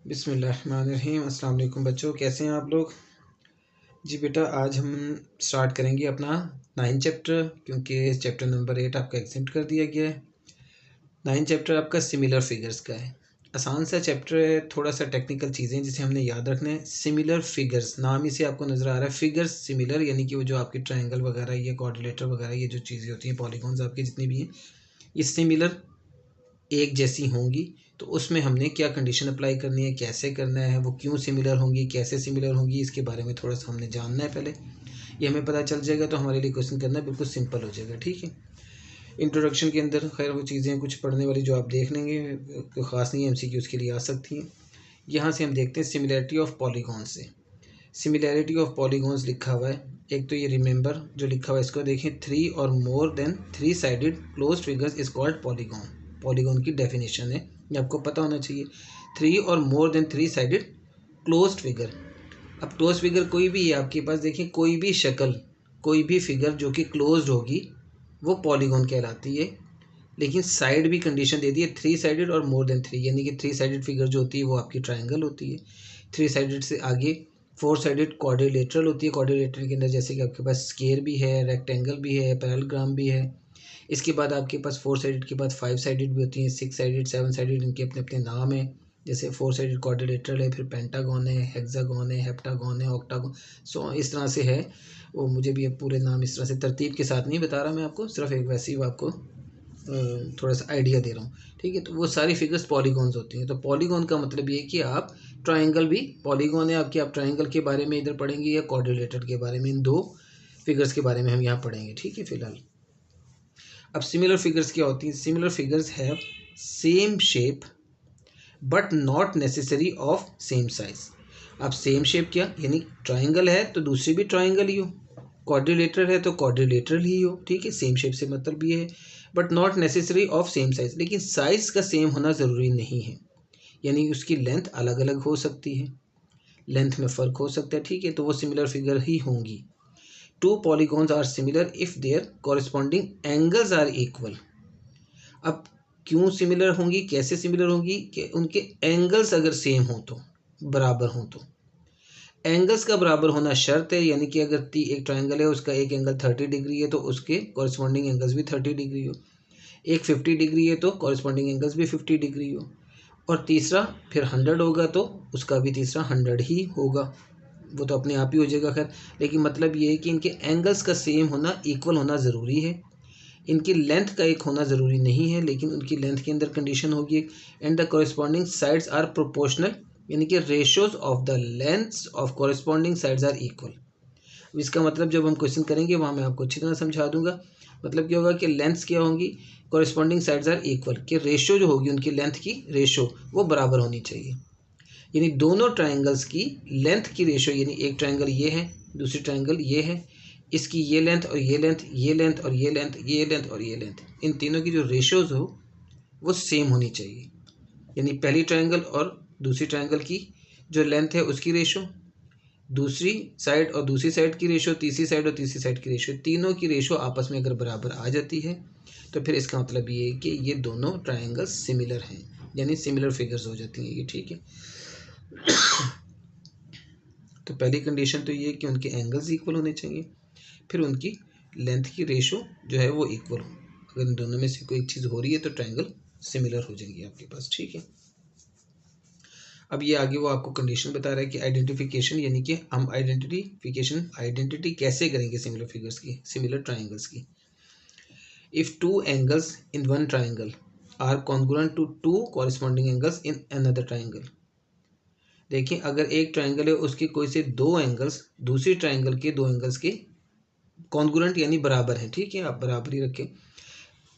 बिस्मिल्लाहिर्रहमानिर्रहीम। अस्सलाम वालेकुम बच्चों, कैसे हैं आप लोग। जी बेटा, आज हम स्टार्ट करेंगे अपना 9 चैप्टर, क्योंकि चैप्टर नंबर 8 आपका एग्जिट कर दिया गया है। 9 चैप्टर आपका सिमिलर फिगर्स का है। आसान सा चैप्टर है, थोड़ा सा टेक्निकल चीज़ें जिसे हमने याद रखना है। सिमिलर फिगर्स, नाम ही से आपको नज़र आ रहा है फिगर्स सिमिलर, यानी कि वो जो आपके ट्रायंगल वगैरह, ये कोऑर्डिनेटर वगैरह, ये जो चीज़ें होती हैं, पॉलीगॉन्स आपके जितनी भी हैं, ये सिमिलर एक जैसी होंगी। तो उसमें हमने क्या कंडीशन अप्लाई करनी है, कैसे करना है, वो क्यों सिमिलर होंगी, कैसे सिमिलर होंगी, इसके बारे में थोड़ा सा हमने जानना है पहले। ये हमें पता चल जाएगा तो हमारे लिए क्वेश्चन करना बिल्कुल सिंपल हो जाएगा। ठीक है। इंट्रोडक्शन के अंदर खैर वो चीज़ें कुछ पढ़ने वाली जो आप देख लेंगे, कोई ख़ास नहीं है, MCQ के लिए आ सकती हैं। यहाँ से हम देखते हैं सिमिलैरिटी ऑफ पॉलीगॉन से। सिमिलैरिटी ऑफ पॉलीगॉन्स लिखा हुआ है। एक तो ये रिमेंबर जो लिखा हुआ है, इसको देखें। 3 और more than 3 sided close figures is called polygon. Polygon की डेफिनेशन है, ये आपको पता होना चाहिए। 3 और more than 3 sided closed figure. अब क्लोज फिगर कोई भी है आपके पास, देखिए कोई भी शक्ल, कोई भी फिगर जो कि क्लोज्ड होगी वो पॉलीगॉन कहलाती है। लेकिन साइड भी कंडीशन दे दी है, 3 साइडेड और मोर देन 3, यानी कि 3 साइडेड फिगर जो होती है वो आपकी ट्राइंगल होती है। 3 साइडेड से आगे 4 साइडेड क्वाड्रिलेटरल होती है। क्वाड्रिलेटरल के अंदर जैसे कि आपके पास स्क्वायर भी है, रेक्टेंगल भी है, पैरेललोग्राम भी है। इसके बाद आपके पास 4 साइडेड के बाद 5 साइडेड भी होती हैं, 6 साइडेड, 7 साइडेड, इनके अपने अपने नाम हैं। जैसे 4 साइडेड क्वाड्रिलेटरल है, फिर पेंटागन है, हेक्सागन है, हेप्टागन है, ऑक्टागन, सो इस तरह से है। वो मुझे भी अब पूरे नाम इस तरह से तरतीब के साथ नहीं बता रहा मैं आपको, सिर्फ एक वैसे ही आपको थोड़ा सा आइडिया दे रहा हूँ। ठीक है। तो वो सारी फिगर्स पॉलीगॉन्स होती हैं। तो पॉलीगॉन का मतलब ये है कि आप ट्राइंगल भी पॉलीगॉन है आपकी। आप ट्राइंगल के बारे में इधर पढ़ेंगे या क्वाड्रिलेटरल के बारे में, इन दो फिगर्स के बारे में हम यहाँ पढ़ेंगे। ठीक है। फिलहाल अब सिमिलर फिगर्स क्या होती हैं। Similar figures have same shape but not necessary of same size. अब सेम शेप क्या, यानी ट्राइंगल है तो दूसरी भी ट्राइंगल ही हो, क्वाड्रिलेटरल है तो क्वाड्रिलेटरल ही हो। ठीक है। सेम शेप से मतलब ये है, but not necessary of same size, लेकिन साइज का सेम होना ज़रूरी नहीं है, यानी उसकी लेंथ अलग अलग हो सकती है, लेंथ में फ़र्क हो सकता है। ठीक है। तो वो सिमिलर फिगर ही होंगी। Two polygons are similar if their corresponding angles are equal. अब क्यों सिमिलर होंगी, कैसे सिमिलर होंगी, कि उनके एंगल्स अगर सेम हो तो, बराबर हो तो। एंगल्स का बराबर होना शर्त है, यानी कि अगर एक ट्राइंगल है, उसका एक एंगल 30 डिग्री है तो उसके कॉरेस्पॉन्डिंग एंगल्स भी 30 डिग्री हो। एक 50 डिग्री है तो कॉरेस्पॉन्डिंग एंगल्स भी 50 डिग्री हो। और तीसरा फिर 100 होगा तो उसका भी तीसरा 100 ही होगा। वो तो अपने आप ही हो जाएगा। खैर, लेकिन मतलब ये है कि इनके एंगल्स का सेम होना, इक्वल होना ज़रूरी है। इनकी लेंथ का एक होना ज़रूरी नहीं है, लेकिन उनकी लेंथ के अंदर कंडीशन होगी and the corresponding sides are proportional, यानी कि ratios of the lengths of corresponding sides are equal. इसका मतलब जब हम क्वेश्चन करेंगे वहाँ मैं आपको अच्छी तरह समझा दूंगा। मतलब क्या होगा कि लेंथ्स क्या होंगी, कॉरेस्पॉन्डिंग साइड्स आर इक्वल, कि रेशियो जो होगी उनकी लेंथ की रेशियो वो बराबर होनी चाहिए। यानी दोनों ट्राइंगल्स की लेंथ की रेशियो, यानी एक ट्राइंगल ये है, दूसरी ट्राइंगल ये है, इसकी ये लेंथ और ये लेंथ, ये लेंथ और ये लेंथ, ये लेंथ और ये लेंथ, इन तीनों की जो रेशियोज हो वो सेम होनी चाहिए। यानी पहली ट्राइंगल और दूसरी ट्राइंगल की जो लेंथ है उसकी रेशियो, दूसरी साइड और दूसरी साइड की रेशियो, तीसरी साइड और तीसरी साइड की रेशियो, तीनों की रेशियो आपस में अगर बराबर आ जाती है तो फिर इसका मतलब ये है कि ये दोनों ट्राइंगल्स सिमिलर हैं, यानी सिमिलर फिगर्स हो जाती हैं ये। ठीक है। तो पहली कंडीशन तो ये है कि उनके एंगल्स इक्वल होने चाहिए, फिर उनकी लेंथ की रेशो जो है वो इक्वल हो। अगर इन दोनों में से कोई एक चीज़ हो रही है तो ट्रायंगल सिमिलर हो जाएंगी आपके पास। ठीक है। अब ये आगे वो आपको कंडीशन बता रहा है कि आइडेंटिफिकेशन, यानी कि हम आइडेंटिटी कैसे करेंगे सिमिलर फिगर्स की, सिमिलर ट्रायंगल्स की। If two angles in one triangle are congruent to two corresponding angles in another triangle. देखिए, अगर एक ट्रायंगल है उसके कोई से दो एंगल्स दूसरी ट्रायंगल के दो एंगल्स के कॉन्ग्रुएंट यानी बराबर है, ठीक है, आप बराबर ही रखें,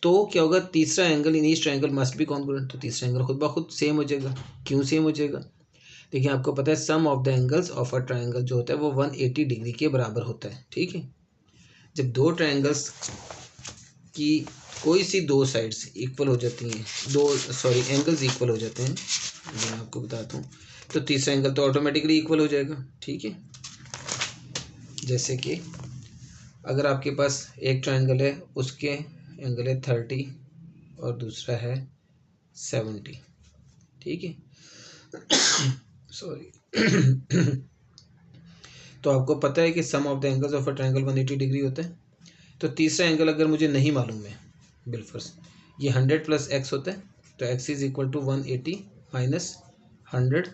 तो क्या होगा, तीसरा angle in each triangle must be congruent. तो तीसरा एंगल खुद ब खुद सेम हो जाएगा। क्यों सेम हो जाएगा, देखिए आपको पता है sum of the angles of a triangle जो होता है वो 180 डिग्री के बराबर होता है। ठीक है। जब दो ट्रायंगल्स की कोई सी दो साइड्स इक्वल हो जाती हैं, एंगल्स इक्वल हो जाते हैं, मैं आपको बताता हूँ, तो तीसरा एंगल तो ऑटोमेटिकली इक्वल हो जाएगा। ठीक है। जैसे कि अगर आपके पास एक ट्रायंगल है, उसके एंगल है 30 और दूसरा है 70। ठीक है। सॉरी। तो आपको पता है कि sum of the angles of a triangle 180 degree होता है। तो तीसरा एंगल अगर मुझे नहीं मालूम है बिलफर्स, ये 100 प्लस एक्स होता है, तो x is equal to 180 minus 100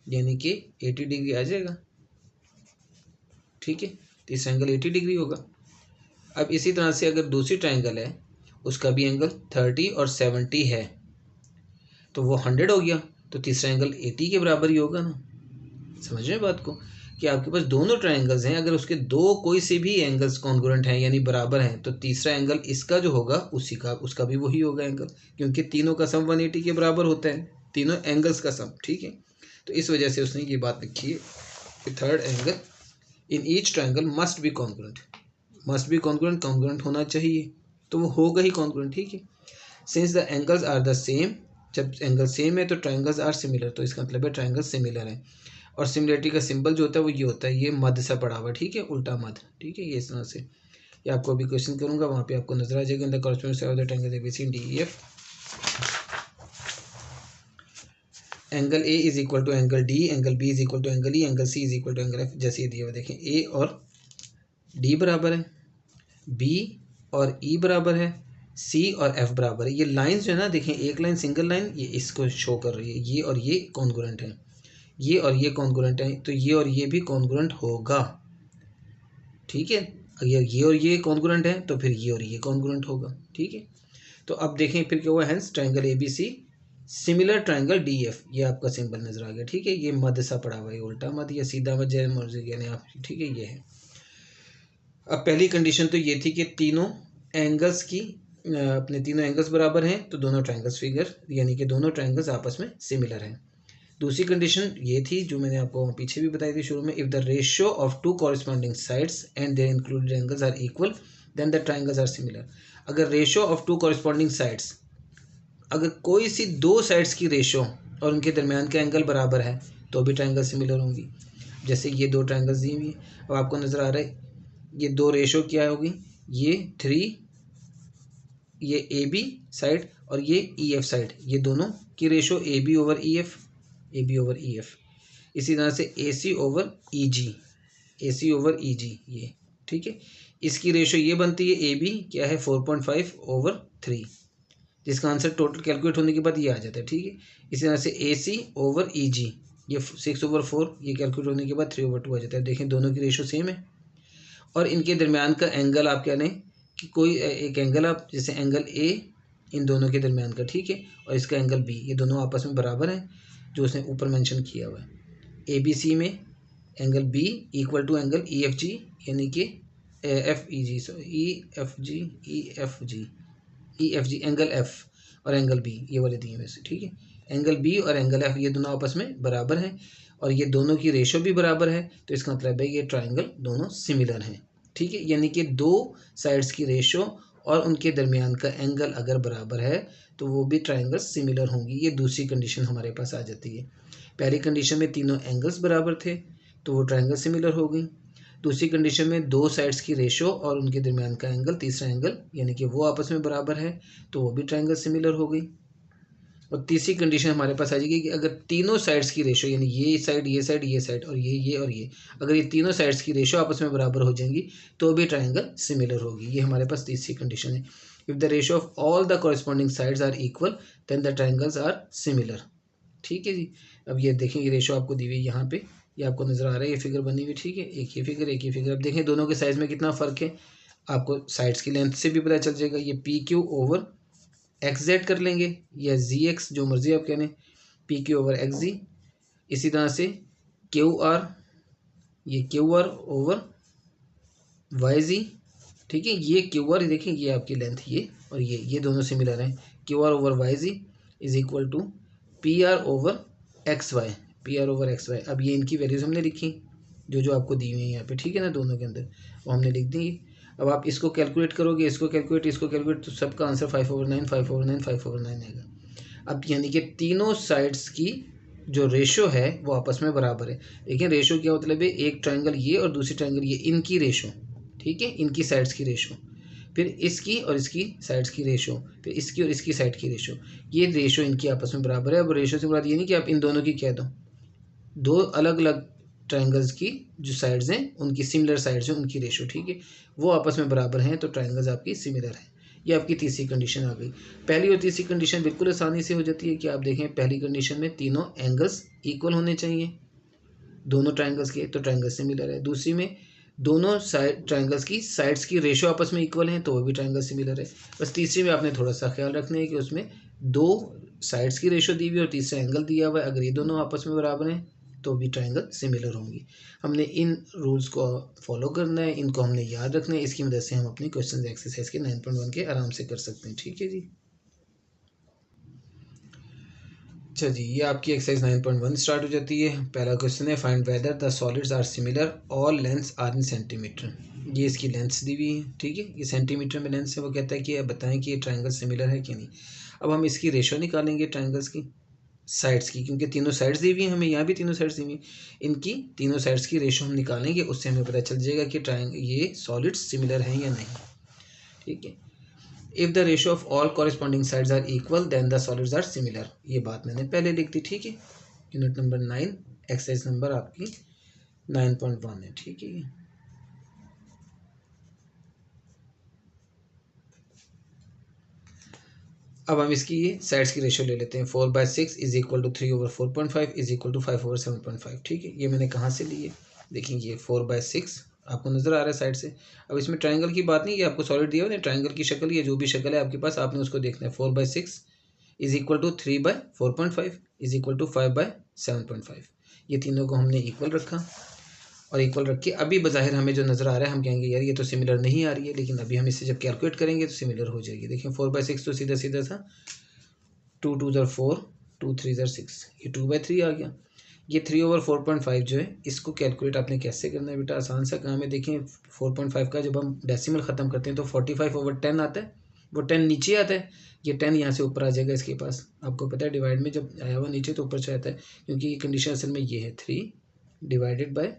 यानी कि 80 डिग्री आ जाएगा। ठीक है, तीसरा एंगल 80 डिग्री होगा। अब इसी तरह से अगर दूसरी ट्रायंगल है, उसका भी एंगल 30 और 70 है, तो वो 100 हो गया, तो तीसरा एंगल 80 के बराबर ही होगा ना। समझ रहे हैं बात को, कि आपके पास दोनों ट्रायंगल्स हैं, अगर उसके दो कोई से भी एंगल्स कॉन्ग्रुएंट हैं यानी बराबर हैं, तो तीसरा एंगल इसका जो होगा उसी का उसका भी वही होगा एंगल, क्योंकि तीनों का सम 180 के बराबर होता है, तीनों एंगल्स का सम। ठीक है, तो इस वजह से उसने ये बात लिखी है कि third angle in each triangle must be congruent. Must be congruent, congruent होना चाहिए, तो वो होगा ही कॉन्ग्रुएंट। ठीक है, since the angles are the same, जब एंगल सेम है तो ट्रायंगल्स आर सिमिलर, तो इसका मतलब है ट्रायंगल सिमिलर है। और सिमिलरिटी का सिंबल जो होता है वो ये होता है, ये मध्य सा पड़ा हुआ। ठीक है, उल्टा मध्य। ठीक है, ये इस तरह से, ये आपको अभी क्वेश्चन करूंगा, वहाँ पे आपको नजर आ जाएगा। In the corresponding side of the triangle ABC D E F, angle A is equal to angle D, angle B is equal to angle E, angle C is equal to angle F. जैसे ये दिया हुआ देखें, ए और D बराबर है, B और ई बराबर है, सी और एफ बराबर है। ये लाइंस जो है ना, देखें एक लाइन सिंगल लाइन ये इसको शो कर रही है, ये और ये कॉन्ग्रुएंट है, ये और ये कॉन्ग्रुएंट है, तो ये और ये भी कॉन्ग्रुएंट होगा। ठीक है, अगर ये और ये कॉन्ग्रुएंट है तो फिर ये और ये कॉन्ग्रुएंट होगा। ठीक है, तो अब देखें फिर क्या हुआ, hence triangle A B C similar triangle D F, ये आपका सिंबल नजर आ गया। ठीक है, ये मध्य सा पड़ा हुआ है, उल्टा मध्य या सीधा मध्य जैसे मर्जी यानी आप। ठीक है, ये है। अब पहली कंडीशन तो ये थी कि तीनों एंगल्स की अपने तीनों एंगल्स बराबर हैं, तो दोनों ट्रायंगल्स फिगर यानी कि दोनों ट्रायंगल्स आपस में सिमिलर हैं। दूसरी कंडीशन ये थी जो मैंने आपको पीछे भी बताई थी शुरू में, if the ratio of two corresponding sides and their included angles are equal then the triangles are similar. अगर ratio of two corresponding sides, अगर कोई सी दो साइड्स की रेशियो और उनके दरमियान का एंगल बराबर है तो भी ट्रायंगल सिमिलर होंगी। जैसे ये दो ट्रायंगल्स दी हुई है, अब आपको नज़र आ रहा है ये दो रेशो क्या होगी, ये 3, ये ए बी साइड और ये ई एफ साइड, ये दोनों की ratio A B over E F, A B over E F. इसी तरह से ए सी ओवर ई जी, ए सी ओवर ई जी ये। ठीक है, इसकी रेशो ये बनती है ए बी क्या है 4.5 ओवर 3, जिसका आंसर टोटल कैलकुलेट होने के बाद ये आ जाता है। ठीक है, इसी तरह से ए सी ओवर ई जी, ये 6 ओवर 4, ये कैलकुलेट होने के बाद 3 ओवर 2 आ जाता है। देखें दोनों की रेशो सेम है, और इनके दरमियान का एंगल आप क्या लें कि कोई एक एंगल आप जैसे एंगल ए इन दोनों के दरमियान का, ठीक है, और इसका एंगल बी, ये दोनों आपस में बराबर हैं जो उसने ऊपर मेंशन किया हुआ है। ए बी सी में angle B equal to angle E F G यानी कि F E G, so E F G, E F G, E F G angle F और एंगल बी ये वाले दिए हुए से। ठीक है, एंगल बी और एंगल एफ ये दोनों आपस में बराबर हैं और ये दोनों की रेशो भी बराबर है, तो इसका मतलब है ये ट्रायंगल दोनों सिमिलर हैं। ठीक है, यानी कि दो साइड्स की रेशो और उनके दरमियान का एंगल अगर बराबर है तो वो भी ट्रायंगल सिमिलर होंगी। ये दूसरी कंडीशन हमारे पास आ जाती है। पहली कंडीशन में तीनों एंगल्स बराबर थे तो वो ट्रायंगल सिमिलर हो गई। दूसरी कंडीशन में दो साइड्स की रेशो और उनके दरमियान का एंगल, तीसरा एंगल यानी कि वो आपस में बराबर है तो वो भी ट्रायंगल सिमिलर हो गई। और तीसरी कंडीशन हमारे पास आ जाएगी कि अगर तीनों साइड्स की रेशो यानी ये साइड ये साइड ये साइड और ये और ये, अगर ये तीनों साइड्स की रेशो आपस में बराबर हो जाएंगी तो भी ट्रायंगल सिमिलर होगी। ये हमारे पास तीसरी कंडीशन है। If the ratio of all the corresponding sides are equal then the triangles are similar. ठीक है जी, अब ये देखेंगे रेशो आपको दी हुई है यहाँ पे, ये आपको नज़र आ रहा है, ये फिगर बनी हुई। ठीक है, एक ये फिगर एक ये फिगर। अब देखें दोनों के साइज़ में कितना फ़र्क है, आपको साइड्स की लेंथ से भी पता चल जाएगा। ये P Q over x Z कर लेंगे या जी एक्स, जो मर्जी आप कह लें, पी क्यू ओवर एक्स जी। इसी तरह से क्यू आर, ये क्यू आर ओवर वाई जी। ठीक है, ये क्यू आर देखें ये आपकी लेंथ ये और ये दोनों सिमिलर हैं। Q R over Y G is equal to P R over X Y, P R over X Y. अब ये इनकी वैल्यूज़ हमने लिखी जो आपको दी हुई है यहाँ पे, ठीक है ना, दोनों के अंदर वो हमने लिख दी। अब आप इसको कैलकुलेट करोगे, इसको कैलकुलेट तो सबका आंसर 5/9 5/9 5/9 आएगा। अब यानी कि तीनों साइड्स की जो रेशो है वो आपस में बराबर है। देखिए रेशो क्या मतलब है, एक ट्रायंगल ये और दूसरी ट्रायंगल ये, इनकी रेशो, ठीक है, इनकी साइड्स की रेशो। फिर इसकी और इसकी साइड्स की रेशो, फिर इसकी और इसकी साइड की रेशो, ये रेशो इनकी आपस में बराबर है। अब रेशो से मुराद ये नहीं कि आप इन दोनों की कह दो, दो अलग अलग ट्रायंगल्स की जो साइड्स हैं उनकी सिमिलर साइड्स हैं उनकी रेशो, ठीक है, वो आपस में बराबर हैं तो ट्रायंगल्स आपकी सिमिलर हैं। ये आपकी तीसरी कंडीशन आ गई। पहली और तीसरी कंडीशन बिल्कुल आसानी से हो जाती है कि आप देखें पहली कंडीशन में तीनों एंगल्स इक्वल होने चाहिए दोनों ट्रायंगल्स के, तो ट्रायंगल सिमिलर है। दूसरी में दोनों साइड ट्रायंगल्स की साइड्स की रेशो आपस में इक्वल हैं तो वो भी ट्रायंगल सिमिलर है। बस तीसरी में आपने थोड़ा सा ख्याल रखना है कि उसमें दो साइड्स की रेशो दी हुई और तीसरा एंगल दिया हुआ है, अगर ये दोनों आपस में बराबर हैं तो भी ट्रायंगल सिमिलर होंगी। हमने इन रूल्स को फॉलो करना है, इनको हमने याद रखना है, इसकी मदद से हम अपनी क्वेश्चन एक्सरसाइज के 9.1 के आराम से कर सकते हैं, ठीक है जी। अच्छा जी, ये आपकी एक्सरसाइज 9.1 स्टार्ट हो जाती है। पहला क्वेश्चन है find whether the solids are similar all lengths are in centimetre. ये इसकी लेंथ्स दी हुई है, ठीक है, ये सेंटीमीटर में लेंथ है। वो कहता है कि बताएं कि ये ट्रायंगल सिमिलर है कि नहीं। अब हम इसकी रेशो निकालेंगे ट्रायंगल्स की साइड्स की, क्योंकि तीनों साइड्स दी हुई हैं हमें, यहाँ भी तीनों साइड्स दी हुई हैं, इनकी तीनों साइड्स की रेशो हम निकालेंगे, उससे हमें पता चल जाएगा कि ये सॉलिड्स सिमिलर हैं या नहीं, ठीक है। If the ratio of all corresponding sides are equal then the solids are similar. ये बात मैंने पहले लिख दी, ठीक है। यूनिट नंबर 9 एक्सरसाइज नंबर आपकी 9.1 है, ठीक है। अब हम इसकी ये साइड्स की रेशो ले लेते हैं। 4/6 is equal to 3/4.5 is equal to 5/7.5, ठीक है। ये मैंने कहाँ से ली है, देखें ये 4/6 आपको नज़र आ रहा है साइड से। अब इसमें ट्रायंगल की बात नहीं, ये आपको सॉलिड दिया हुआ है, ट्रायंगल की शक्ल, ये जो भी शक्ल है आपके पास आपने उसको देखना है। 4/6 is equal to 3/4.5 is equal to 5/7.5। ये तीनों को हमने इक्वल रखा और इक्वल रख के अभी बज़ाहिर हमें जो नज़र आ रहा है हम कहेंगे यार ये तो सिमिलर नहीं आ रही है, लेकिन अभी हम इसे जब कैलकुलेट करेंगे तो सिमिलर हो जाएगी। देखिए 4/6 तो सीधा सीधा सा 2 2 ज़र 4 2 3 ज़र 6, ये 2/3 आ गया। ये 3/4.5 जो है इसको कैलकुलेट आपने कैसे करना है बेटा, आसान सा काम है। देखें 4.5 का जब हम डेसिमल ख़त्म करते हैं तो 45/10 आता है, वो 10 नीचे आता है, ये 10 यहाँ से ऊपर आ जाएगा इसके पास। आपको पता है डिवाइड में जब आया हुआ नीचे तो ऊपर से आता है, क्योंकि ये कंडीशन असल में ये है 3 डिवाइडेड बाय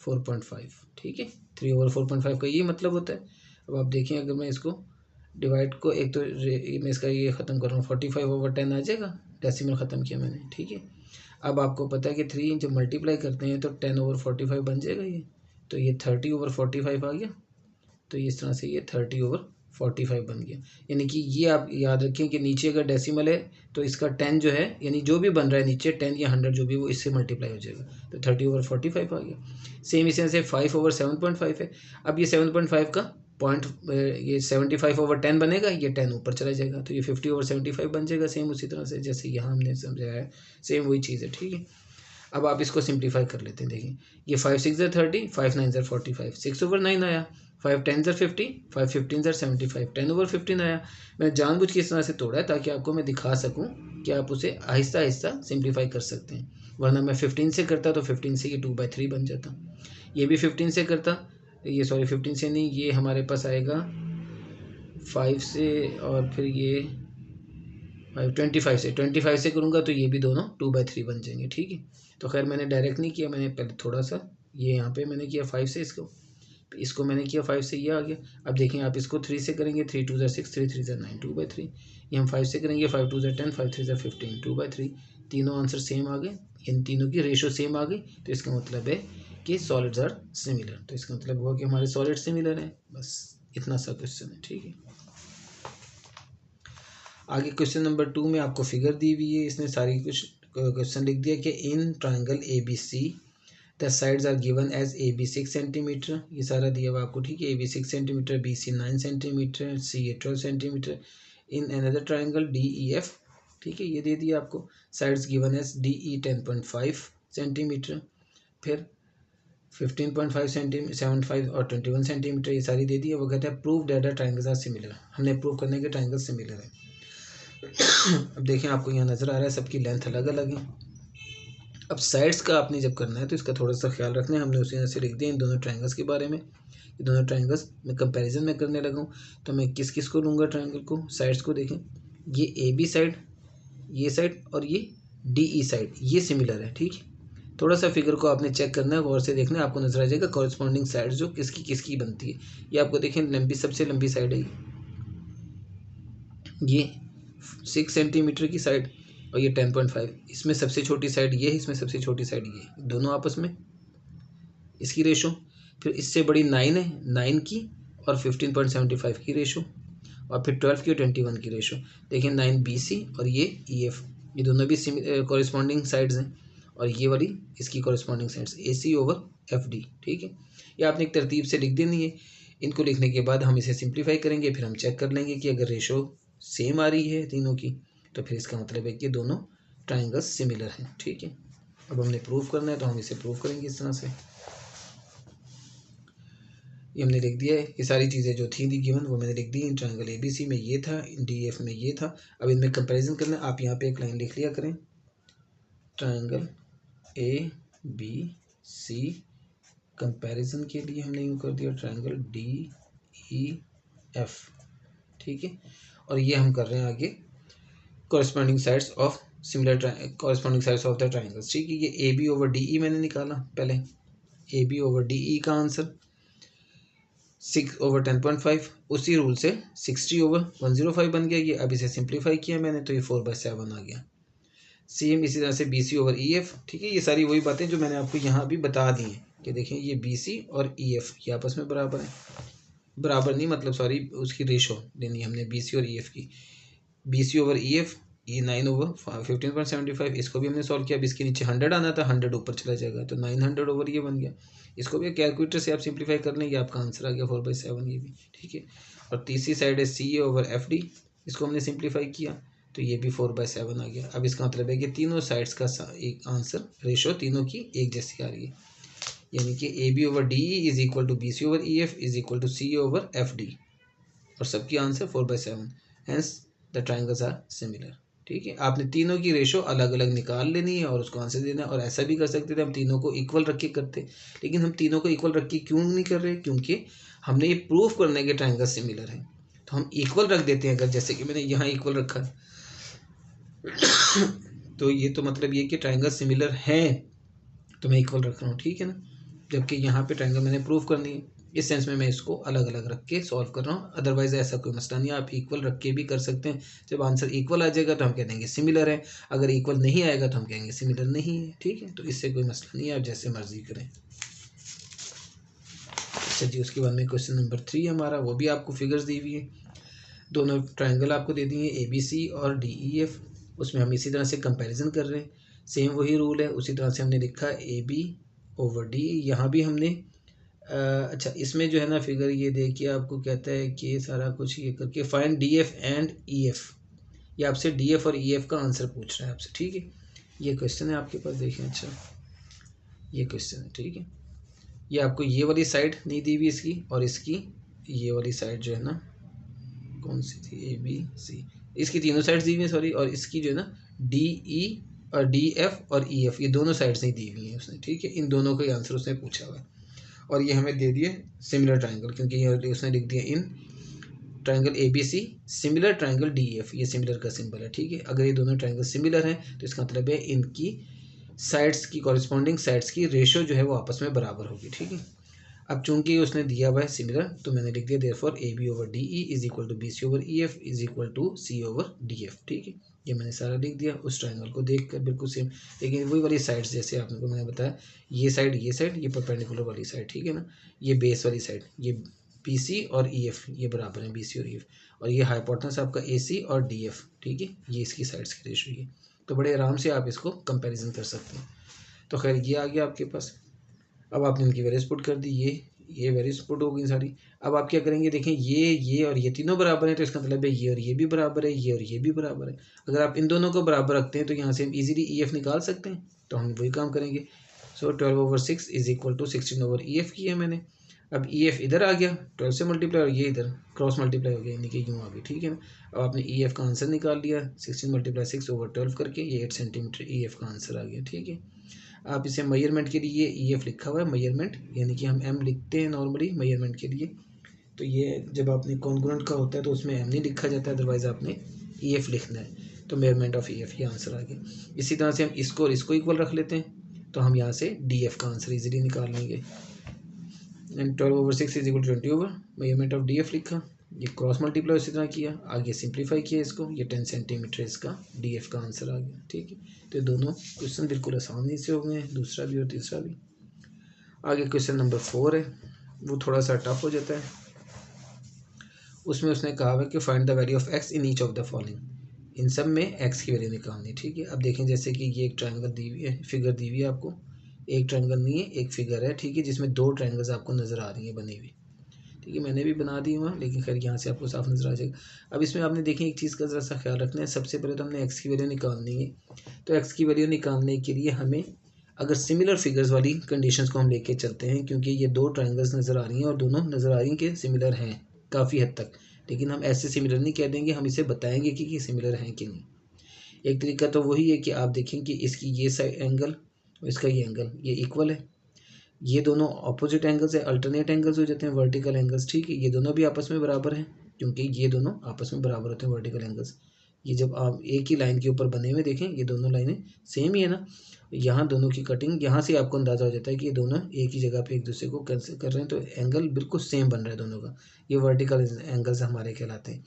4.5, ठीक है। 3/4.5 का ये मतलब होता है। अब आप देखें अगर मैं इसको डिवाइड को एक तो मैं इसका ये ख़त्म कर रहा हूँ 45/10 आ जाएगा, डेसिमल ख़त्म किया मैंने, ठीक है। अब आपको पता है कि 3 जब मल्टीप्लाई करते हैं तो 10/45 बन जाएगा ये, तो ये 30/45 आ गया, तो इस तरह से ये 30/45 बन गया। यानी कि ये आप याद रखें कि नीचे अगर डेसिमल है तो इसका 10 जो है यानी जो भी बन रहा है नीचे 10 या 100 जो भी वो इससे मल्टीप्लाई हो जाएगा, तो 30/45 आ गया। सेम इसी तरह से 5/7.5 है। अब ये 7.5 का पॉइंट ये 75/10 बनेगा, ये 10 ऊपर चला जाएगा तो ये 50/75 बन जाएगा। सेम उसी तरह से जैसे यहाँ हमने समझाया है, सेम वही चीज़ है, ठीक है। अब आप इसको सिंप्लीफाई कर लेते हैं। देखिए ये 5 6 ज़र 30, 5 9 ज़र 45, 6/9 आया, 5 10 ज़र 50, 5 15 ज़र 75, 10/15 आया। मैंने जानबूझ के इस तरह से तोड़ा है ताकि आपको मैं दिखा सकूं कि आप उसे आहिस्ता आहिस्ता सिंप्लीफाई कर सकते हैं, वरना मैं 15 से करता तो 15 से ये 2/3 बन जाता, ये भी 15 से करता, ये सॉरी 15 से नहीं, ये हमारे पास आएगा 5 से और फिर ये 25 से करूँगा तो ये भी दोनों 2/3 बन जाएंगे, ठीक है। तो खैर मैंने डायरेक्ट नहीं किया, मैंने पहले थोड़ा सा ये यहाँ पे मैंने किया 5 से, इसको मैंने किया 5 से, ये आ गया। अब देखें आप इसको 3 से करेंगे, 3 2 ज़र 6, 3 3 ज़र 9, 2/3। ये हम 5 से करेंगे, 5 2 ज़र 10, 5 3 ज़र 15, 2/3। तीनों आंसर सेम आ गए, इन तीनों की रेशो सेम आ गई, तो इसका मतलब है कि सॉलिड्स आर सिमिलर। तो इसका मतलब हुआ कि हमारे सॉलिड सिमिलर हैं, बस इतना सा क्वेश्चन है, ठीक है। आगे क्वेश्चन नंबर 2 में आपको फिगर दी हुई है, इसने सारी कुछ क्वेश्चन लिख दिया कि in triangle ABC the sides are given as AB 6 centimetre, ये सारा दिया हुआ आपको, ठीक है। AB 6 centimetre, BC 9 centimetre, CA 12 centimetre, in another triangle DEF, ठीक है, ये दे दिया आपको। Sides given as DE 10.5 centimetre, फिर 15.5 सेंटीमीटर, 75 और 21 सेंटीमीटर, ये सारी दे दी है। वो कहते हैं prove that the triangles are similar, हमने प्रूव करने के ट्राइंगल सिमिलर है। अब देखें आपको यहाँ नज़र आ रहा है सबकी लेंथ अलग अलग है। अब साइड्स का आपने जब करना है तो इसका थोड़ा सा ख्याल रखना है, हमने उसी तरह से लिख दिया इन दोनों ट्रायंगल्स के बारे में। ये दोनों ट्रायंगल्स में कंपैरिजन में करने लगा हूँ, तो मैं किस किस को लूँगा ट्रायंगल को, साइड्स को। देखें ये AB साइड, ये साइड और ये DE साइड, ये सिमिलर है, ठीक है। थोड़ा सा फिगर को आपने चेक करना है, गौर से देखना है, आपको नजर आ जाएगा कॉरस्पॉन्डिंग साइड जो किसकी किसकी बनती है। ये आपको देखें लंबी, सबसे लंबी साइड है ये 6 सेंटीमीटर की साइड, और ये 10.5। इसमें सबसे छोटी साइड ये है, इसमें सबसे छोटी साइड ये, दोनों आपस में इसकी रेशो। फिर इससे बड़ी 9 है, 9 की और 15.75 की रेशो, और फिर 12 की और 21 की रेशो। देखिए 9 BC और ये EF, ये दोनों भी कॉरेस्पॉन्डिंग साइड्स हैं, और ये वाली इसकी corresponding sides AC over FD। ठीक है, ये आपने एक तरतीब से लिख देनी है। इनको लिखने के बाद हम इसे सिंप्लीफाई करेंगे, फिर हम चेक कर लेंगे कि अगर रेशो सेम आ रही है तीनों की, तो फिर इसका मतलब है कि दोनों ट्राइंगल्स सिमिलर हैं। ठीक है, अब हमने प्रूव करना है तो हम इसे प्रूव करेंगे इस तरह से। ये हमने लिख दिया है, ये सारी चीज़ें जो थी दी गिवन वो मैंने लिख दी। इन ट्राइंगल ABC में ये था, इन DF में ये था। अब इनमें कंपैरिजन करना है। आप यहाँ पे एक लाइन लिख लिया करें, ट्राइंगल ABC कंपैरिजन के लिए हमने यूँ कर दिया ट्राइंगल DEF। ठीक है, और ये हम कर रहे हैं आगे corresponding sides of corresponding sides of the triangles. ठीक है, ये AB ओवर DE मैंने निकाला पहले, AB ओवर DE का आंसर 6 ओवर 10.5, उसी रूल से 60 ओवर 105 बन गया ये। अब इसे सिंप्लीफाई किया मैंने तो ये 4/7 आ गया। सेम इसी तरह से BC ओवर EF। ठीक है, ये सारी वही बातें जो मैंने आपको यहाँ अभी बता दी हैं कि देखें ये BC और EF ये आपस में बराबर है, बराबर नहीं मतलब सॉरी उसकी रेशो लेनी है हमने BC और EF की। BC ओवर EF ये 9 ओवर 15.75, इसको भी हमने सॉल्व किया। अब इसके नीचे 100 आना था, 100 ऊपर चला जाएगा तो 900 ओवर ये बन गया। इसको भी कैलकुलेटर से आप सिंप्लीफाई कर लेंगे, आपका आंसर आ गया 4/7 ये भी। ठीक है, और तीसरी साइड है CA ओवर FD, इसको हमने सिंप्लीफाई किया तो ये भी 4/7 आ गया। अब इसका मतलब है कि तीनों साइड्स का एक आंसर रेशो तीनों की एक जैसी आ रही है, यानी कि AB over DE is equal to BC over EF is equal to CA over FD, और सबकी answer 4/7। Hence the triangles are similar. ठीक है, आपने तीनों की रेशो अलग अलग निकाल लेनी है और उसको आंसर देना है। और ऐसा भी कर सकते थे हम तीनों को इक्वल रख के करते, लेकिन हम तीनों को इक्वल रख के क्यों नहीं कर रहे, क्योंकि हमने ये प्रूफ करना है कि ट्राइंगल सिमिलर है तो हम इक्वल रख देते हैं। अगर जैसे कि मैंने यहाँ इक्वल रखा तो ये तो मतलब ये कि ट्राइंगल सिमिलर है तो मैं इक्वल रख रहा हूँ। ठीक है ना, जबकि यहाँ पे ट्राइंगल मैंने प्रूफ करनी है, इस सेंस में मैं इसको अलग अलग रख के सॉल्व कर रहा हूँ। अदरवाइज ऐसा कोई मसला नहीं है, आप इक्वल रख के भी कर सकते हैं। जब आंसर इक्वल आ जाएगा तो हम कह देंगे सिमिलर है, अगर इक्वल नहीं आएगा तो हम कहेंगे सिमिलर नहीं है। ठीक है, तो इससे कोई मसला नहीं है, आप जैसे मर्जी करें। अच्छा जी, उसके बाद में क्वेश्चन नंबर 3 हमारा, वो भी आपको फिगर्स दी हुई है, दोनों ट्राइंगल आपको दे दिए ABC और DEF, उसमें हम इसी तरह से कंपैरिजन कर रहे हैं। सेम वही रूल है, उसी तरह से हमने लिखा AB ओवर DE। यहाँ भी हमने अच्छा इसमें जो है ना फिगर ये देखिए आपको कहता है कि सारा कुछ ये करके फाइंड DF एंड EF, ये आपसे DF और EF का आंसर पूछ रहा है आपसे। ठीक है, ये क्वेश्चन है आपके पास, देखें। अच्छा ये क्वेश्चन है, ठीक है, ये आपको ये वाली साइड नहीं दी हुई इसकी, और इसकी ये वाली साइड जो है ना कौन सी थी ABC, इसकी तीनों साइड्स दी हुई हैं सॉरी, और इसकी जो है ना DE और DF और EF ये दोनों साइड्स नहीं दी हुई हैं उसने। ठीक है, इन दोनों का ही आंसर उसने पूछा हुआ है, और ये हमें दे दिए सिमिलर ट्राइंगल, क्योंकि ये उसने लिख दिया इन triangle ABC similar triangle DEF, ये सिमिलर का सिंबल है। ठीक है, अगर ये दोनों ट्राइंगल सिमिलर हैं तो इसका मतलब है इनकी साइड्स की कॉरेस्पॉन्डिंग साइड्स की रेशो जो है वो आपस में बराबर होगी। ठीक है, अब चूंकि उसने दिया हुआ है सिमिलर तो मैंने लिख दिया therefore AB over DE is equal to BC over EF is equal to C over DF। ठीक है, ये मैंने सारा लिख दिया उस ट्राइंगल को देख कर, बिल्कुल सेम, लेकिन वही वाली साइड्स जैसे आपको मैंने बताया, ये साइड ये परपेंडिकुलर वाली साइड। ठीक है ना, ये बेस वाली साइड, ये BC और EF ये बराबर है BC और EF, और ये हाइपोटेनस आपका AC और DF। ठीक है, ये इसकी साइड्स की रेशो है, तो बड़े आराम से आप इसको कंपेरिजन कर सकते हैं। तो खैर ये आ गया आपके पास। अब आपने इनकी वैल्यूज पुट कर दी, ये वैल्यूज पुट हो गई सारी। अब आप क्या करेंगे, देखें ये और ये तीनों बराबर है तो इसका मतलब है ये और ये भी बराबर है, ये और ये भी बराबर है। अगर आप इन दोनों को बराबर रखते हैं तो यहाँ से हम इजीली EF निकाल सकते हैं, तो हम वही काम करेंगे। So 12 over 6 is equal to 16 over EF किया मैंने। अब EF इधर आ गया 12 से मल्टीप्लाई, और ये इधर क्रॉस मल्टीप्लाई हो गया, यानी कि यूँ आ गई। ठीक है ना, अब आपने EF का आंसर निकाल लिया 16 मल्टीप्लाई 6 ओवर 12 करके, ये 8 सेंटीमीटर EF का आंसर आ गया। ठीक है, आप इसे मेजरमेंट के लिए EF लिखा हुआ है, मेजरमेंट यानी कि हम M लिखते हैं नॉर्मली मेजरमेंट के लिए, तो ये जब आपने कॉन्ग्रुएंट का होता है तो उसमें M नहीं लिखा जाता है, अदरवाइज आपने EF लिखना है, तो मेजरमेंट ऑफ EF ये आंसर आ गया। इसी तरह से हम इसको और इसको इक्वल रख लेते हैं, तो हम यहाँ से डी एफ का आंसर इजीली निकाल लेंगे। And 12/6 is equal to 20 over, measurement of D F लिखा, ये क्रॉस मल्टीप्लाई उसी तरह किया, आगे सिंप्लीफाई किया इसको, ये 10 सेंटीमीटर इसका डी एफ का आंसर आ गया। ठीक है, तो दोनों क्वेश्चन बिल्कुल आसानी से हो गए हैं, दूसरा भी और तीसरा भी। आगे क्वेश्चन नंबर 4 है, वो थोड़ा सा टफ हो जाता है। उसमें उसने कहा है कि find the value of X in each of the following, इन सब में एक्स की वैल्यू निकालनी। ठीक है, अब देखें जैसे कि ये एक ट्रायंगल दी हुई है, फिगर दी हुई है आपको, एक ट्रायंगल नहीं है एक फिगर है। ठीक है, जिसमें दो ट्रायंगल्स आपको नज़र आ रही हैं बनी हुई। ठीक है, मैंने भी बना दी वहाँ, लेकिन खैर यहाँ से आपको साफ नज़र आ जाएगा। अब इसमें आपने देखें एक चीज़ का ज़रा सा ख्याल रखना है, सबसे पहले तो हमने एक्स की वैल्यू निकालनी है। तो एक्स की वैल्यू निकालने के लिए हमें अगर सिमिलर फिगर्स वाली कंडीशंस को हम लेके चलते हैं, क्योंकि ये दो ट्रायंगल्स नज़र आ रही हैं और दोनों नज़र आ रही हैं कि सिमिलर हैं काफ़ी हद तक, लेकिन हम ऐसे सिमिलर नहीं कह देंगे, हम इसे बताएंगे कि सिमिलर हैं कि नहीं। एक तरीका तो वही है कि आप देखें कि इसकी ये साइड एंगल और इसका ये एंगल ये इक्वल है, ये दोनों ऑपोजिट एंगल्स है, अल्टरनेट एंगल्स हो जाते हैं, वर्टिकल एंगल्स। ठीक है, ये दोनों भी आपस में बराबर हैं, क्योंकि ये दोनों आपस में बराबर होते हैं वर्टिकल एंगल्स। ये जब आप एक ही लाइन के ऊपर बने हुए देखें, ये दोनों लाइनें सेम ही है ना, यहाँ दोनों की कटिंग, यहाँ से आपको अंदाज़ा हो जाता है कि ये दोनों एक ही जगह पे एक दूसरे को कैंसिल कर रहे हैं, तो एंगल बिल्कुल सेम बन रहा है दोनों का। ये वर्टिकल एंगल्स हमारे कहलाते हैं।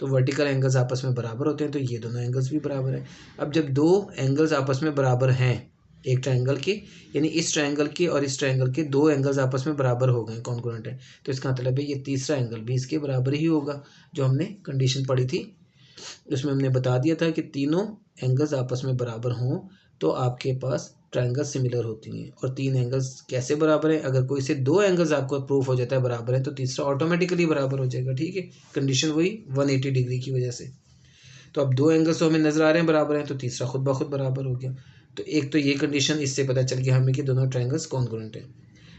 तो वर्टिकल एंगल्स आपस में बराबर होते हैं, तो ये दोनों एंगल्स भी बराबर है। अब जब दो एंगल्स आपस में बराबर हैं एक ट्रायंगल के, यानी इस ट्रायंगल के और इस ट्रायंगल के दो एंगल्स आपस में बराबर हो गए, कॉन्ग्रुएंट है, तो इसका मतलब है ये तीसरा एंगल भी इसके बराबर ही होगा। जो हमने कंडीशन पढ़ी थी उसमें हमने बता दिया था कि तीनों एंगल्स आपस में बराबर हों तो आपके पास ट्रायंगल सिमिलर होती हैं। और तीन एंगल्स कैसे बराबर हैं, अगर कोई से दो एंगल्स आपको प्रूफ हो जाता है बराबर है, तो तीसरा ऑटोमेटिकली बराबर हो जाएगा। ठीक है, कंडीशन वही 180 डिग्री की वजह से। तो अब दो एंगल्स तो हमें नज़र आ रहे हैं बराबर हैं, तो तीसरा खुद ब खुद बराबर हो गया। तो एक तो ये कंडीशन, इससे पता चल गया हमें कि दोनों ट्रायंगल्स कॉन्ग्रुएंट हैं।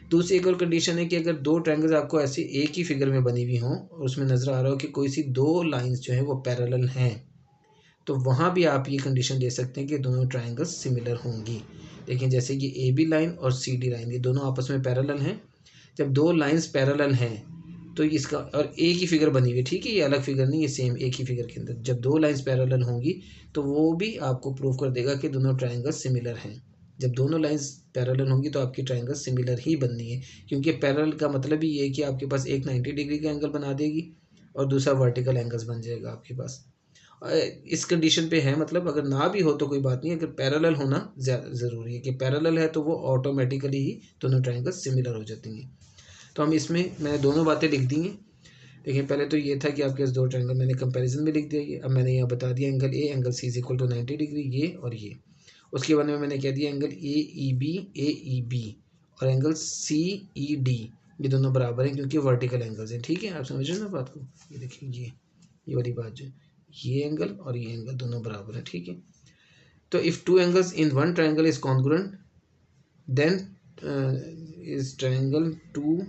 दूसरी एक और कंडीशन है कि अगर दो ट्रायंगल्स आपको ऐसे एक ही फिगर में बनी हुई हों और उसमें नज़र आ रहा हो कि कोई सी दो लाइंस जो हैं वो पैरेलल हैं, तो वहाँ भी आप ये कंडीशन दे सकते हैं कि दोनों ट्रायंगल्स सिमिलर होंगी। लेकिन जैसे कि ए बी लाइन और सी डी लाइन, ये दोनों आपस में पैरेलल हैं। जब दो लाइंस पैरेलल हैं तो इसका, और एक ही फिगर बनी हुई है, ठीक है, ये अलग फिगर नहीं, ये सेम एक ही फिगर के अंदर जब दो लाइंस पैरेलल होंगी तो वो भी आपको प्रूव कर देगा कि दोनों ट्रायंगल्स सिमिलर हैं। जब दोनों लाइंस पैरेलल होंगी तो आपकी ट्रायंगल सिमिलर ही बननी है, क्योंकि पैरेलल का मतलब ही ये है कि आपके पास एक 90 डिग्री का एंगल बना देगी और दूसरा वर्टिकल एंगल्स बन जाएगा आपके पास। इस कंडीशन पे है, मतलब अगर ना भी हो तो कोई बात नहीं, अगर पैरेलल होना ज़रूरी है कि पैरेलल है तो वो ऑटोमेटिकली ही दोनों ट्रायंगल सिमिलर हो जाती हैं। तो हम इसमें मैंने दोनों बातें लिख दी हैं। देखिए पहले तो ये था कि आपके पास दो ट्रायंगल, मैंने कंपैरिजन में लिख दिया ये। अब मैंने यहाँ बता दिया angle A angle C is equal to 90 degree, ये और ये। उसके बाद में मैंने कह दिया एंगल ए ई बी और एंगल सी ई डी, ये दोनों बराबर हैं क्योंकि वर्टिकल एंगल्स हैं। ठीक है, आप समझ रहे हैं ना बात को। ये देखिए ये वाली बात जो, ये एंगल और ये एंगल दोनों बराबर है। ठीक है, तो if two angles in one triangle is congruent then is triangle to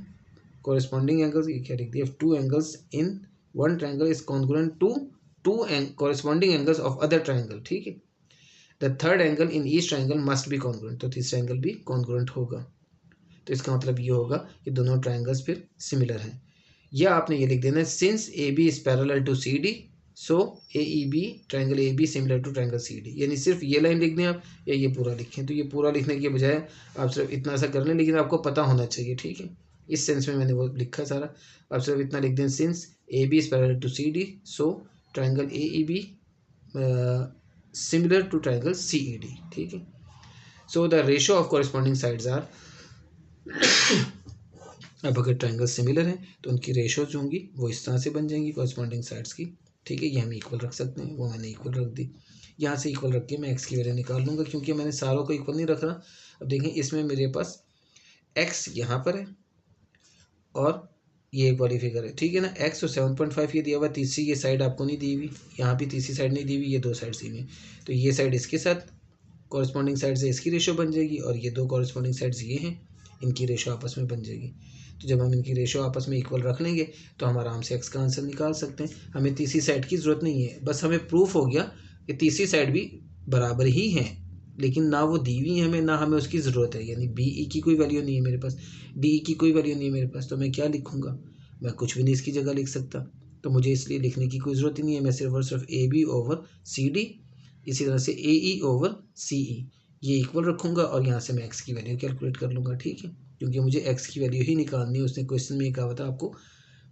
corresponding angles, ये क्या लिख दिया, if two angles in one triangle is congruent to two corresponding angles of other triangle, ठीक है, the third angle in each triangle must be congruent, तो तीसरा angle भी congruent होगा। तो इसका मतलब ये होगा कि दोनों ट्रायंगल्स फिर सिमिलर हैं। या आपने ये लिख देना since A B is parallel to C D so A E B triangle A B similar to triangle C D, यानी सिर्फ ये लाइन लिख दें आप या ये पूरा लिखें। तो ये पूरा लिखने के बजाय आप सिर्फ इतना सा कर लें, लेकिन आपको पता होना चाहिए। ठीक है, इस सेंस में मैंने वो लिखा सारा। आप सिर्फ इतना लिख दें since A B is parallel to C D so triangle A E B similar to triangle C E D. ठीक है, so the ratio of corresponding sides are अब अगर ट्रायंगल सिमिलर हैं तो उनकी रेशियोज होंगी वो इस तरह से बन जाएंगी कॉरेस्पॉन्डिंग साइड्स की। ठीक है, ये हम इक्वल रख सकते हैं, वो मैंने इक्वल रख दी। यहाँ से इक्वल रख के मैं एक्स की वैल्यू निकाल लूँगा, क्योंकि मैंने सारों को इक्वल नहीं रख रहा। अब देखें इसमें मेरे पास एक्स यहाँ पर है और ये एक वाली फिगर है। ठीक है ना, एक्स और 7.5 ये दिया हुआ, तीसरी ये साइड आपको नहीं दी हुई, यहाँ भी तीसरी साइड नहीं दी हुई, ये दो साइड दी हुई। तो ये साइड इसके साथ कॉरेस्पॉन्डिंग साइड से इसकी रेशो बन जाएगी और ये दो कॉरेस्पॉन्डिंग साइड्स ये हैं, इनकी रेशो आपस में बन जाएगी। तो जब हम इनकी रेशो आपस में इक्वल रख लेंगे तो हम आराम से एक्स का आंसर निकाल सकते हैं। हमें तीसरी साइड की ज़रूरत नहीं है, बस हमें प्रूफ हो गया कि तीसरी साइड भी बराबर ही है, लेकिन ना वो दी हुई है हमें, ना हमें उसकी ज़रूरत है। यानी बी ई की कोई वैल्यू नहीं है मेरे पास, डी ई की कोई वैल्यू नहीं है मेरे पास, तो मैं क्या लिखूँगा, मैं कुछ भी नहीं इसकी जगह लिख सकता। तो मुझे इसलिए लिखने की कोई ज़रूरत ही नहीं है, मैं सिर्फ और सिर्फ A B over C D, इसी तरह से ए ई ओवर सी ई, ये इक्वल रखूँगा और यहाँ से मैं एक्स की वैल्यू कैलकुलेट कर लूँगा, ठीक है, क्योंकि मुझे एक्स की वैल्यू ही निकालनी है। उसने क्वेश्चन में कहा था आपको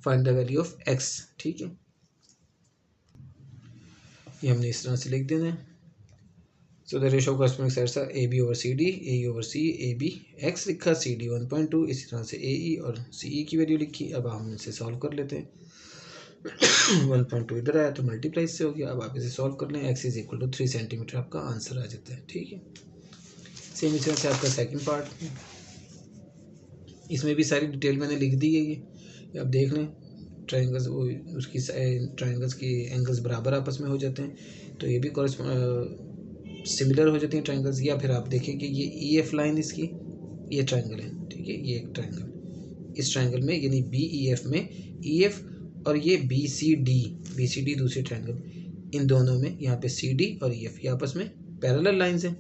find the value of x, ठीक है। ये हमने इस तरह से लिख देना है। So the ratio of corresponding sides are A B over C D, A over C, A B X लिखा, सी डी 1.2, इसी तरह से ए ई और सी ई की वैल्यू लिखी। अब हम इसे सॉल्व कर लेते हैं। 1.2 इधर आया तो मल्टीप्लाई से हो गया। अब आप इसे सॉल्व कर लें, x is equal to 3 centimetre आपका आंसर आ जाता है, ठीक है। सेम इस तरह से आपका सेकंड पार्ट, इसमें भी सारी डिटेल मैंने लिख दी है। ये आप देख लें, ट्रायंगल्स वो उसकी ट्रायंगल्स की एंगल्स बराबर आपस में हो जाते हैं, तो ये भी सिमिलर हो जाती हैं ट्रायंगल्स। या फिर आप देखें कि ये ई एफ लाइन इसकी, ये ट्रायंगल है, ठीक है, ये एक ट्रायंगल, इस ट्रायंगल में यानी बी ई एफ में ई एफ और ये बी सी डी दूसरी ट्रायंगल, इन दोनों में यहाँ पे सी डी और ई एफ ये आपस में पैरेलल लाइंस हैं।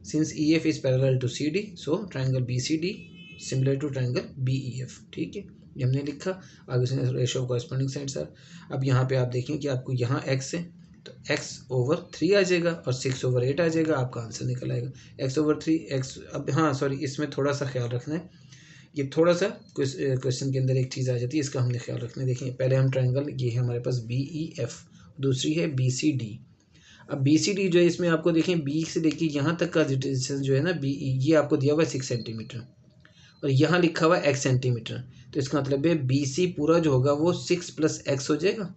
Since E F is parallel to C D, so triangle B C D similar to triangle B E F, ठीक है, ये हमने लिखा। आगे से ratio of corresponding sides are. अब यहाँ पे आप देखें कि आपको यहाँ एक्स है तो x ओवर 3 आ जाएगा और 6 ओवर 8 आ जाएगा, आपका आंसर निकल आएगा। x ओवर 3 x, अब हाँ सॉरी, इसमें थोड़ा सा ख्याल रखना है, ये थोड़ा सा क्वेश्चन के अंदर एक चीज़ आ जाती है, इसका हमने ख्याल रखना है। देखिए पहले हम ट्रायंगल, ये है हमारे पास बी ई एफ, दूसरी है बी सी डी। अब बी सी डी जो है इसमें आपको देखें बी से लेके यहाँ तक का डिस्टेंस जो है ना बी ई, ये आपको दिया हुआ है 6 सेंटीमीटर और यहाँ लिखा हुआ है x सेंटीमीटर, तो इसका मतलब है बी सी पूरा जो होगा वो 6 + x हो जाएगा।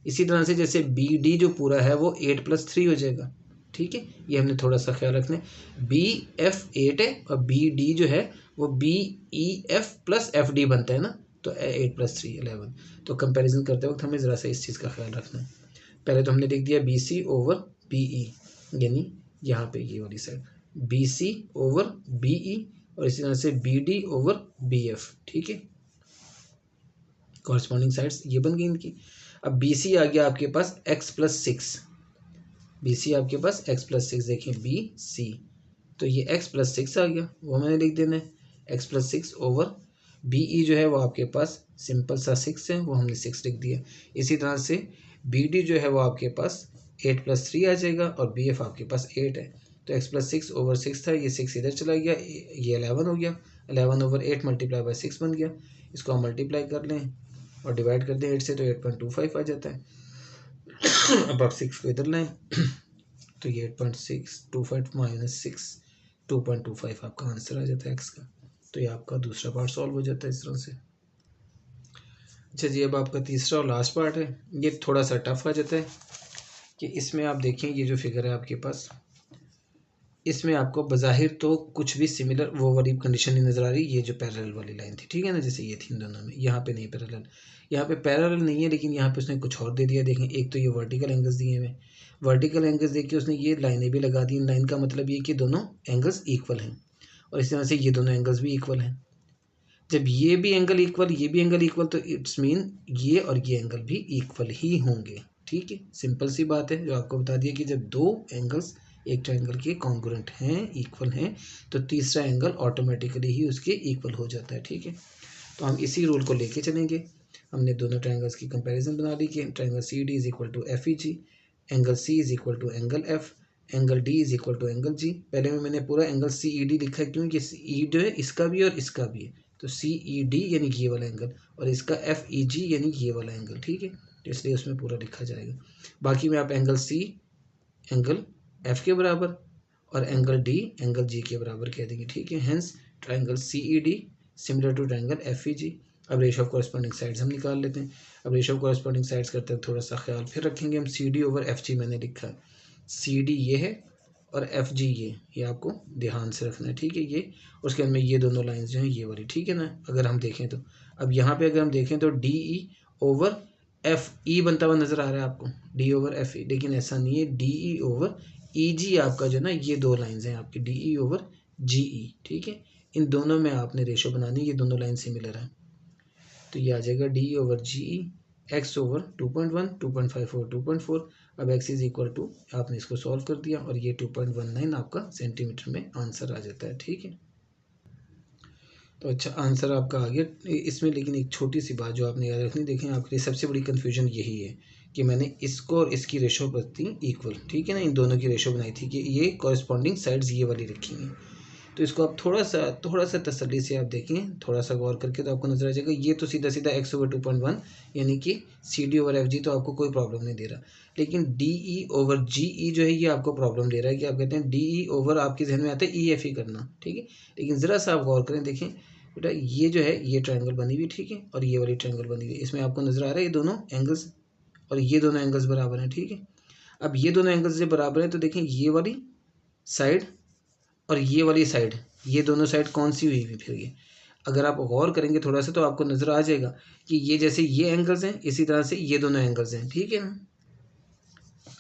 इसी तरह से जैसे बी डी जो पूरा है वो 8 + 3 हो जाएगा, ठीक है, ये हमने थोड़ा सा ख्याल रखना है। बी एफ 8 है और बी डी जो है वो B E F plus F D बनता है ना, तो 8 + 3 11। तो कंपैरिजन करते वक्त हमें ज़रा सा इस चीज़ का ख्याल रखना है। पहले तो हमने लिख दिया B C over B E, यानी यहाँ पे ये वाली side B C over B E और इसी तरह से B D over B F, ठीक है, कॉरस्पॉन्डिंग साइड्स ये बन गई इनकी। अब बी सी आ गया आपके पास x + 6, बी सी आपके पास x + 6, देखें बी सी, तो ये x + 6 आ गया, वो मैंने लिख देना है x + 6 ओवर बी ई जो है वो आपके पास सिंपल सा 6 है, वो हमने 6 लिख दिया। इसी तरह से बी डी जो है वो आपके पास 8 + 3 आ जाएगा और बी एफ आपके पास 8 है, तो x + 6 ओवर 6 था, ये 6 इधर चला गया, ये 11 हो गया, 11 ओवर 8 × 6 बन गया। इसको हम मल्टीप्लाई कर लें और डिवाइड कर दें 8 से, तो 8.25 आ जाता है। अब आप 6 को इधर लाएं तो ये 8.625 - 6 2.25 आपका आंसर आ जाता है एक्स का। तो ये आपका दूसरा पार्ट सॉल्व हो जाता है इस तरह से। अच्छा जी, अब आपका तीसरा और लास्ट पार्ट है, ये थोड़ा सा टफ आ जाता है कि इसमें आप देखें ये जो फिगर है आपके पास, इसमें आपको बज़ाहिर तो कुछ भी सिमिलर वो वाली कंडीशन नहीं नज़र आ रही, ये जो पैरेलल वाली लाइन थी, ठीक है ना, जैसे ये थी इन दोनों में, यहाँ पे नहीं पैरेलल, यहाँ पे पैरेलल नहीं है, लेकिन यहाँ पे उसने कुछ और दे दिया। देखें एक तो ये वर्टिकल एंगल्स दिए हुए, वर्टिकल एंगल्स देख के उसने ये लाइनें भी लगा दी। लाइन का मतलब ये कि दोनों एंगल्स इक्वल हैं और इस तरह से ये दोनों एंगल्स भी इक्वल हैं। जब ये भी एंगल इक्वल, ये भी एंगल इक्वल, तो इट्स मीन ये और ये एंगल भी इक्वल ही होंगे, ठीक है, सिंपल सी बात है जो आपको बता दिया कि जब दो एंगल्स एक ट्रायंगल के कॉन्ग्रुएंट हैं, इक्वल हैं, तो तीसरा एंगल ऑटोमेटिकली ही उसके इक्वल हो जाता है, ठीक है। तो हम इसी रूल को लेके चलेंगे। हमने दोनों ट्रायंगल्स की कंपैरिजन बना ली कि triangle C D is equal to F E G, angle C is equal to angle F, angle D is equal to angle G. पहले में मैंने पूरा एंगल सी ई डी लिखा है, क्योंकि ई जो है इसका भी और इसका भी है, तो सी ई डी यानी ये वाला एंगल और इसका एफ ई जी यानी ये वाला एंगल, ठीक है, तो इसलिए उसमें पूरा लिखा जाएगा। बाकी में आप एंगल सी एंगल एफ के बराबर और एंगल डी एंगल जी के बराबर कह देंगे, ठीक है। Hence triangle C E D similar to triangle F E G. अब रेशियो ऑफ कॉरस्पॉन्डिंग साइड्स हम निकाल लेते हैं। अब रेशियो ऑफ कॉरस्पॉन्डिंग साइड्स करते हैं थोड़ा सा ख्याल फिर रखेंगे हम। C D over F G मैंने लिखा है, सी डी ये है और एफ जी ये आपको ध्यान से रखना है, ठीक है। ये उसके अंदर ये दोनों लाइंस जो हैं ये वाली, ठीक है ना। अगर हम देखें तो अब यहाँ पे अगर हम देखें तो D E over F E बनता हुआ नज़र आ रहा है आपको, डी ओवर एफ ई, लेकिन ऐसा नहीं है। डी ई ओवर ई जी आपका जो ना, ये दो लाइंस हैं आपकी, डी ई ओवर जी ई, ठीक है। इन दोनों में आपने रेशो बनानी, ये दोनों लाइन सिमिलर हैं, तो ये आ जाएगा डी ई ओवर जी ई, एक्स ओवर 2.1, 2.5 ओवर 2.4। अब एक्स इज इक्वल टू, आपने इसको सॉल्व कर दिया और ये 2.19 आपका सेंटीमीटर में आंसर आ जाता है, ठीक है। तो अच्छा आंसर आपका आ गया इसमें, लेकिन एक छोटी सी बात जो आपने याद रखनी, देखें आपके लिए सबसे बड़ी कन्फ्यूजन यही है कि मैंने इसको और इसकी रेशो बनती इक्वल, ठीक है ना, इन दोनों की रेशो बनाई थी कि ये कॉरस्पॉन्डिंग साइड्स ये वाली रखेंगे। तो इसको आप थोड़ा सा तसल्ली से आप देखें, थोड़ा सा गौर करके, तो आपको नजर आ जाएगा ये तो सीधा सीधा x/2.1 यानी कि CD/FG तो आपको कोई प्रॉब्लम नहीं दे रहा, लेकिन DE/GE जो है ये आपको प्रॉब्लम दे रहा है कि आप कहते हैं DE/ आपके जहन में आता है EF ही करना, ठीक है। लेकिन ज़रा सा आप गौर करें, देखें बेटा ये जो है ये ट्रायंगल बनी हुई, ठीक है, और ये वाली ट्रायंगल बनी हुई है, इसमें आपको नजर आ रहा है ये दोनों एंगल्स और ये दोनों एंगल्स बराबर हैं, ठीक है। अब ये दोनों एंगल्स जब बराबर हैं तो देखें ये वाली साइड और ये वाली साइड, ये दोनों साइड कौन सी हुई हुई, फिर ये अगर आप गौर करेंगे थोड़ा सा तो आपको नज़र आ जाएगा कि ये जैसे ये एंगल्स हैं इसी तरह से ये दोनों एंगल्स हैं, ठीक है ना।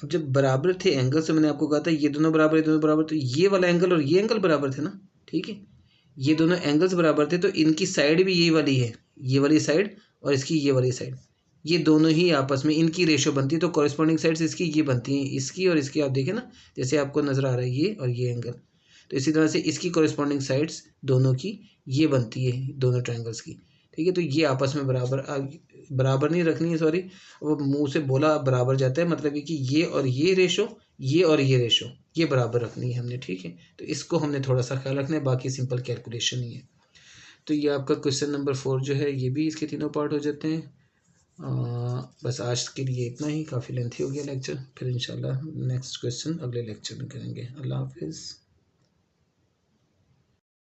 अब जब बराबर थे एंगल्स तो मैंने आपको कहा था ये दोनों बराबर, ये दोनों बराबर, तो ये वाला एंगल और ये एंगल बराबर थे ना, ठीक है। ये दोनों एंगल्स बराबर थे तो इनकी साइड भी यही वाली है, ये वाली साइड और इसकी ये वाली साइड, ये दोनों ही आपस में इनकी रेशो बनती है, तो कॉरेस्पॉन्डिंग साइड्स इसकी ये बनती हैं, इसकी और इसकी। आप देखें ना जैसे आपको नज़र आ रहा है ये और ये एंगल, तो इसी तरह से इसकी कॉरेस्पॉन्डिंग साइड्स दोनों की ये बनती है, दोनों ट्रायंगल्स की, ठीक है। तो ये आपस में बराबर नहीं रखनी है, सॉरी, वो मुंह से बोला बराबर जाता है, मतलब है कि ये और ये रेशो, ये और ये रेशो ये बराबर रखनी है हमने, ठीक है। तो इसको हमने थोड़ा सा ख्याल रखना है, बाकी सिंपल कैलकुलेशन ही है। तो ये आपका क्वेश्चन नंबर 4 जो है ये भी इसके तीनों पार्ट हो जाते हैं। बस आज के लिए इतना ही, काफ़ी लेंथी हो गया लेक्चर, फिर इंशाल्लाह नेक्स्ट क्वेश्चन अगले लेक्चर में करेंगे। अल्लाह हाफिज़।